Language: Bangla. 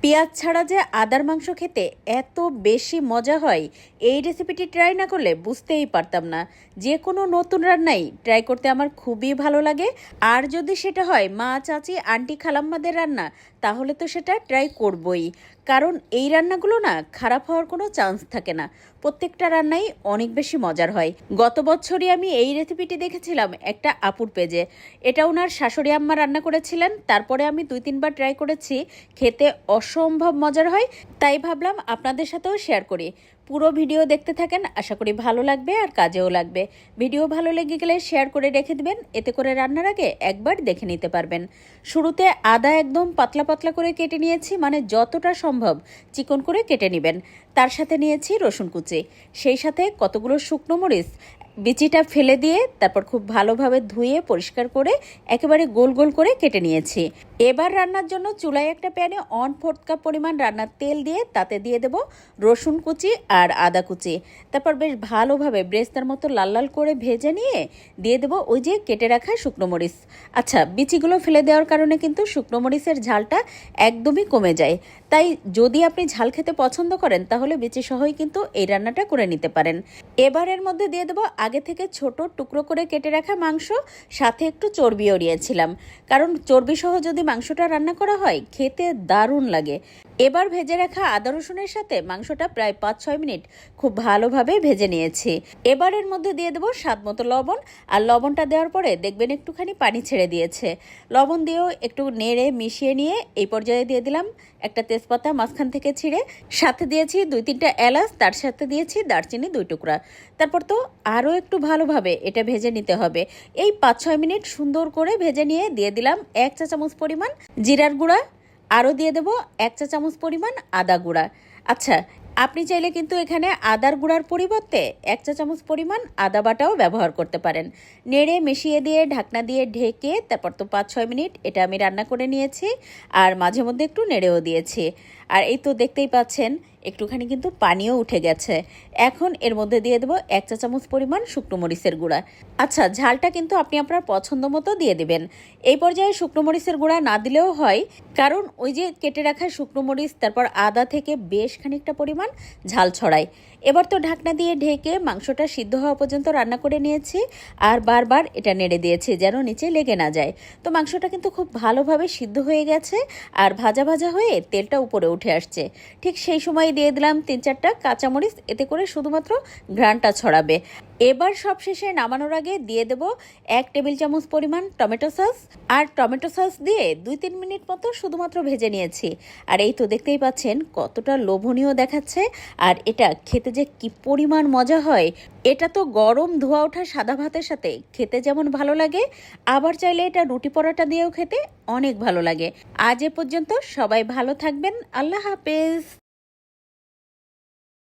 পেঁয়াজ ছাড়া যে আদার মাংস খেতে এত বেশি মজা হয়, এই রেসিপিটি ট্রাই না করলে বুঝতেই পারতাম না। যে কোনো নতুন রান্নাই ট্রাই করতে আমার খুবই ভালো লাগে। আর যদি সেটা হয় মা, চাচি, আন্টি, খালাম্মাদের রান্না, তাহলে তো সেটা ট্রাই করবই। কারণ এই রান্নাগুলো না খারাপ হওয়ার কোনো চান্স থাকে না। প্রত্যেকটা রান্নাই অনেক বেশি মজার হয়। গত বছরই আমি এই রেসিপিটি দেখেছিলাম একটা আপুর পেজে। এটা ওনার শাশুড়ি আম্মা রান্না করেছিলেন। তারপরে আমি 2-3 বার ট্রাই করেছি, খেতে অসম্ভব মজার হয়। তাই ভাবলাম আপনাদের সাথেও শেয়ার করি। পুরো ভিডিও দেখতে থাকেন, আশা করি ভালো লাগবে আর কাজেও লাগবে। ভিডিও ভালো লেগে গেলে শেয়ার করে রেখে দিবেন, এতে করে রান্নার আগে একবার দেখে নিতে পারবেন। শুরুতে আদা একদম পাতলা পাতলা করে কেটে নিয়েছি, মানে যতটা সম্ভব চিকন করে কেটে নেবেন। তার সাথে নিয়েছি রসুন কুচি, সেই সাথে কতগুলো শুকনো মরিচ বিচিটা ফেলে দিয়ে তারপর খুব ভালোভাবে ধুয়ে পরিষ্কার করে একেবারে গোল গোল করে কেটে নিয়েছি। এবার রান্নার জন্য চুলায় একটা প্যানে 1/4 কাপ পরিমাণ রান্নার তেল দিয়ে তাতে দিয়ে দেব রসুন কুচি আর আদা কুচি। তারপর বেশ ভালোভাবে ব্রেস্তার মতো লাল লাল করে ভেজে নিয়ে দিয়ে দেব ওই যে কেটে রাখা শুকনো মরিচ। আচ্ছা, বিচিগুলো ফেলে দেওয়ার কারণে কিন্তু শুকনো মরিচের ঝালটা একদমই কমে যায়। তাই যদি আপনি ঝাল খেতে পছন্দ করেন তাহলে বিচি সহই কিন্তু এই রান্নাটা করে নিতে পারেন। এবার এর মধ্যে দিয়ে দেবো আগে থেকে ছোট টুকরো করে কেটে রাখা মাংস, সাথে একটু চর্বিও নিয়েছিলাম। কারণ চর্বি সহ যদি মাংসটা রান্না করা হয় খেতে দারুণ লাগে। এবার ভেজে রাখা আদা রসুনের সাথে মাংসটা প্রায় 5-6 মিনিট খুব ভালোভাবে ভেজে নিয়েছি। এবার এর মধ্যে দিয়ে দেবো স্বাদ মতো লবণ। আর লবণটা দেওয়ার পরে দেখবেন একটুখানি পানি ছেড়ে দিয়েছে। লবণ দিয়েও একটু নেড়ে মিশিয়ে নিয়ে এই পর্যায়ে দিয়ে দিলাম একটা তেজপাতা মাঝখান থেকে ছিঁড়ে, সাথে দিয়েছি 2-3টা এলাচ, তার সাথে দিয়েছি দারচিনি 2 টুকরা। তারপর তো আরও একটু ভালোভাবে এটা ভেজে নিতে হবে। এই 5-6 মিনিট সুন্দর করে ভেজে নিয়ে দিয়ে দিলাম 1 চা চামচ পরিমাণ জিরার গুঁড়া। আরও দিয়ে দেবো 1 চা চামচ পরিমাণ আদা গুঁড়া। আচ্ছা, আপনি চাইলে কিন্তু এখানে আদার গুঁড়ার পরিবর্তে 1 চা চামচ পরিমাণ আদা বাটাও ব্যবহার করতে পারেন। নেড়ে মিশিয়ে দিয়ে ঢাকনা দিয়ে ঢেকে তারপর তো 5-6 মিনিট এটা আমি রান্না করে নিয়েছি। আর মাঝে মধ্যে একটু নেড়েও দিয়েছি। আর এই তো দেখতেই পাচ্ছেন একটুখানি কিন্তু পানিও উঠে গেছে। এখন এর মধ্যে দিয়ে দেবো 1 চা চামচ পরিমাণ শুকনো মরিচের গুঁড়া। আচ্ছা, ঝালটা কিন্তু আপনি আপনার পছন্দ মতো দিয়ে দেবেন। এই পর্যায়ে শুকনো মরিচের গুঁড়া না দিলেও হয়, কারণ ওই যে কেটে রাখা শুকনো মরিচ তারপর আদা থেকে বেশ খানিকটা পরিমাণ ঝাল ছড়ায়। এবার তো ঢাকনা দিয়ে ঢেকে মাংসটা সিদ্ধ হওয়া পর্যন্ত রান্না করে নিয়েছি। আর বারবার এটা নেড়ে দিয়েছি যেন নিচে লেগে না যায়। তো মাংসটা কিন্তু খুব ভালোভাবে সিদ্ধ হয়ে গেছে আর ভাজা ভাজা হয়ে তেলটা উপরে উঠে আসছে। ঠিক সেই সময় দিয়ে দিলাম 3-4টা কাঁচামরিচ, এতে করে শুধুমাত্র ঘ্রাণটা ছড়াবে। এবার সব শেষে নামানোর আগে দিয়ে দেব 1 টেবিল চামচ পরিমাণ টমেটো সস। আর টমেটো সস দিয়ে 2-3 মিনিট মতো শুধুমাত্র ভেজে নিয়েছি। আর এই তো দেখতেই পাচ্ছেন কতটা লোভনীয় দেখাচ্ছে। আর এটা খেতে যে কি পরিমাণ মজা হয়, এটা তো গরম ধোয়া ওঠা সাদা ভাতের সাথে খেতে যেমন ভালো লাগে, আবার চাইলে এটা রুটি পরোটা দিয়েও খেতে অনেক ভালো লাগে। আজ এ পর্যন্ত, সবাই ভালো থাকবেন। আল্লাহ হাফেজ।